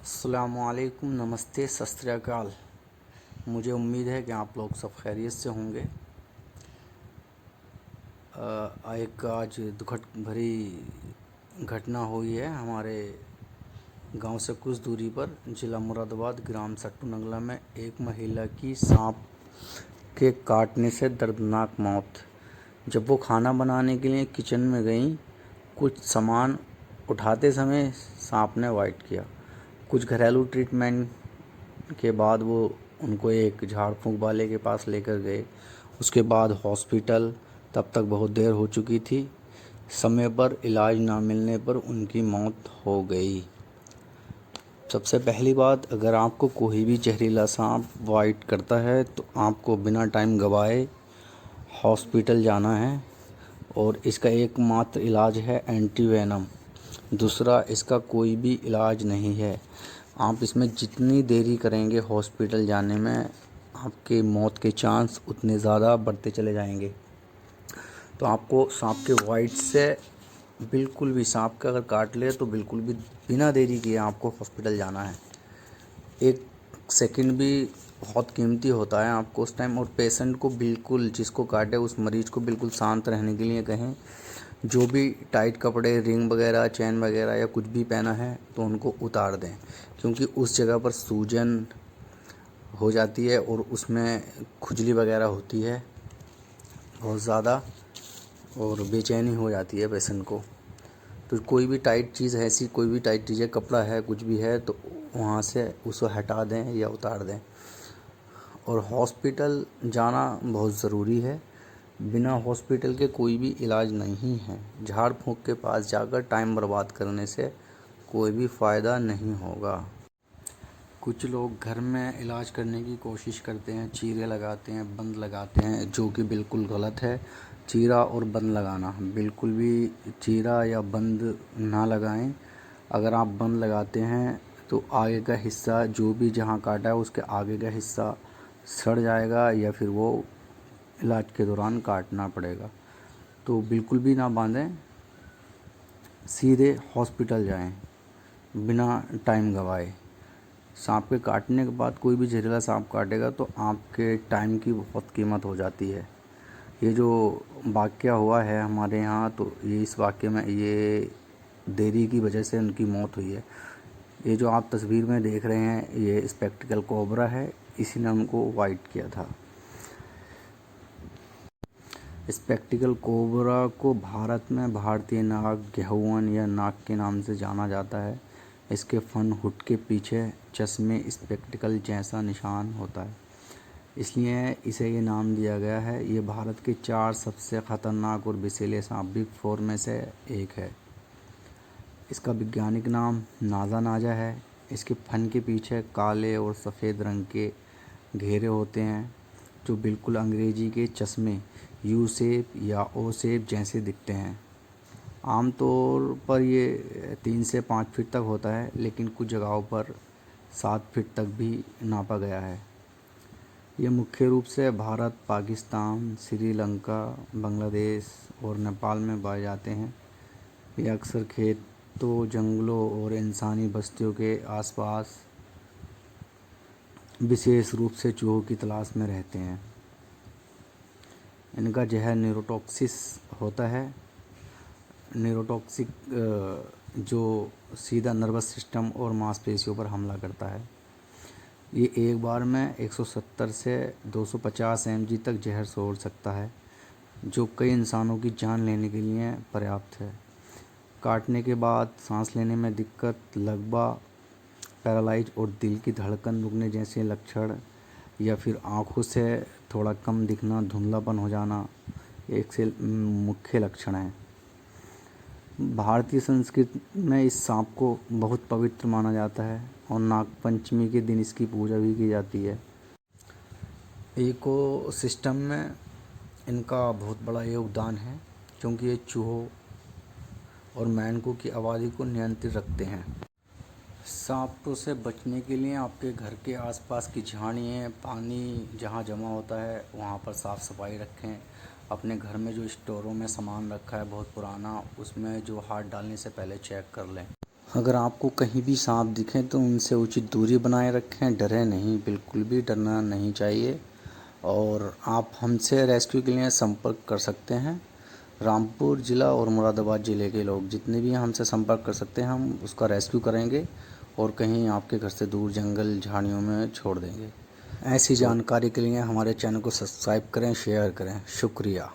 अस्सलामुअलैकुम, नमस्ते, सत श्री अकाल। मुझे उम्मीद है कि आप लोग सब खैरियत से होंगे। एक आज दुखद भरी घटना हुई है हमारे गांव से कुछ दूरी पर, ज़िला मुरादाबाद, ग्राम सट्टू नंगला में एक महिला की सांप के काटने से दर्दनाक मौत। जब वो खाना बनाने के लिए किचन में गईं, कुछ सामान उठाते समय सांप ने बाइट किया। कुछ घरेलू ट्रीटमेंट के बाद वो उनको एक झाड़ फूंक वाले के पास लेकर गए। उसके बाद हॉस्पिटल, तब तक बहुत देर हो चुकी थी। समय पर इलाज ना मिलने पर उनकी मौत हो गई। सबसे पहली बात, अगर आपको कोई भी जहरीला सांप बाइट करता है तो आपको बिना टाइम गवाए हॉस्पिटल जाना है, और इसका एकमात्र इलाज है एंटीवेनम। दूसरा, इसका कोई भी इलाज नहीं है। आप इसमें जितनी देरी करेंगे हॉस्पिटल जाने में, आपके मौत के चांस उतने ज़्यादा बढ़ते चले जाएंगे। तो आपको सांप के बाइट से बिल्कुल भी, सांप का अगर काट ले तो बिल्कुल भी बिना देरी किए आपको हॉस्पिटल जाना है। एक सेकंड भी बहुत कीमती होता है आपको उस टाइम। और पेशेंट को बिल्कुल, जिसको काटे उस मरीज़ को बिल्कुल शांत रहने के लिए कहें। जो भी टाइट कपड़े, रिंग वगैरह, चैन वगैरह या कुछ भी पहना है तो उनको उतार दें, क्योंकि उस जगह पर सूजन हो जाती है और उसमें खुजली वगैरह होती है बहुत ज़्यादा, और बेचैनी हो जाती है पेशेंट को। तो कोई भी टाइट चीज़ है, ऐसी कोई भी टाइट चीज़ है, कपड़ा है, कुछ भी है, तो वहाँ से उसको हटा दें या उतार दें। और हॉस्पिटल जाना बहुत ज़रूरी है। बिना हॉस्पिटल के कोई भी इलाज नहीं है। झाड़ फूँक के पास जाकर टाइम बर्बाद करने से कोई भी फ़ायदा नहीं होगा। कुछ लोग घर में इलाज करने की कोशिश करते हैं, चीरे लगाते हैं, बंद लगाते हैं, जो कि बिल्कुल गलत है। चीरा और बंद लगाना, बिल्कुल भी चीरा या बंद ना लगाएं। अगर आप बंद लगाते हैं तो आगे का हिस्सा, जो भी जहां काटा है उसके आगे का हिस्सा सड़ जाएगा, या फिर वो इलाज के दौरान काटना पड़ेगा। तो बिल्कुल भी ना बांधें, सीधे हॉस्पिटल जाएं बिना टाइम गवाए। सांप के काटने के बाद कोई भी जहरीला सांप काटेगा तो आपके टाइम की बहुत कीमत हो जाती है। ये जो वाक़या हुआ है हमारे यहाँ, तो ये इस वाक़ये में ये देरी की वजह से उनकी मौत हुई है। ये जो आप तस्वीर में देख रहे हैं, ये स्पेक्टिकल कोबरा है, इसी ने उनको बाइट किया था। स्पेक्टिकल कोबरा को भारत में भारतीय नाग, गेहुअन या नाग के नाम से जाना जाता है। इसके फन हुड के पीछे चश्मे स्पेक्टिकल जैसा निशान होता है, इसलिए इसे ये नाम दिया गया है। ये भारत के 4 सबसे ख़तरनाक और विषैले सांप बिग 4 में से एक है। इसका वैज्ञानिक नाम नाजा नाजा है। इसके फन के पीछे काले और सफ़ेद रंग के घेरे होते हैं, जो बिल्कुल अंग्रेजी के चश्मे यू शेप या ओ शेप जैसे दिखते हैं। आमतौर पर ये 3 से 5 फीट तक होता है, लेकिन कुछ जगहों पर 7 फीट तक भी नापा गया है। ये मुख्य रूप से भारत, पाकिस्तान, श्रीलंका, बांग्लादेश और नेपाल में पाए जाते हैं। ये अक्सर खेतों, जंगलों और इंसानी बस्तियों के आसपास विशेष रूप से चूहों की तलाश में रहते हैं। इनका जहर न्यूरोटॉक्सिस होता है। न्यूरोटॉक्सिक जो सीधा नर्वस सिस्टम और मांसपेशियों पर हमला करता है। ये एक बार में 170 से 250 mg तक जहर छोड़ सकता है, जो कई इंसानों की जान लेने के लिए पर्याप्त है। काटने के बाद सांस लेने में दिक्कत, लगवा, पैरालाइज और दिल की धड़कन रुकने जैसे लक्षण, या फिर आँखों से थोड़ा कम दिखना, धुंधलापन हो जाना, एक से मुख्य लक्षण हैं। भारतीय संस्कृति में इस सांप को बहुत पवित्र माना जाता है और नागपंचमी के दिन इसकी पूजा भी की जाती है। इकोसिस्टम में इनका बहुत बड़ा योगदान है, क्योंकि ये चूहों और मेंढकों की आबादी को नियंत्रित रखते हैं। सांपों से बचने के लिए आपके घर के आसपास की झाड़ियाँ, पानी जहाँ जमा होता है वहाँ पर साफ़ सफाई रखें। अपने घर में जो स्टोरों में सामान रखा है बहुत पुराना, उसमें जो हाथ डालने से पहले चेक कर लें। अगर आपको कहीं भी सांप दिखें तो उनसे उचित दूरी बनाए रखें, डरें नहीं, बिल्कुल भी डरना नहीं चाहिए। और आप हमसे रेस्क्यू के लिए संपर्क कर सकते हैं। रामपुर ज़िला और मुरादाबाद ज़िले के लोग जितने भी हमसे संपर्क कर सकते हैं, हम उसका रेस्क्यू करेंगे और कहीं आपके घर से दूर जंगल झाड़ियों में छोड़ देंगे। ऐसी जानकारी के लिए हमारे चैनल को सब्सक्राइब करें, शेयर करें। शुक्रिया।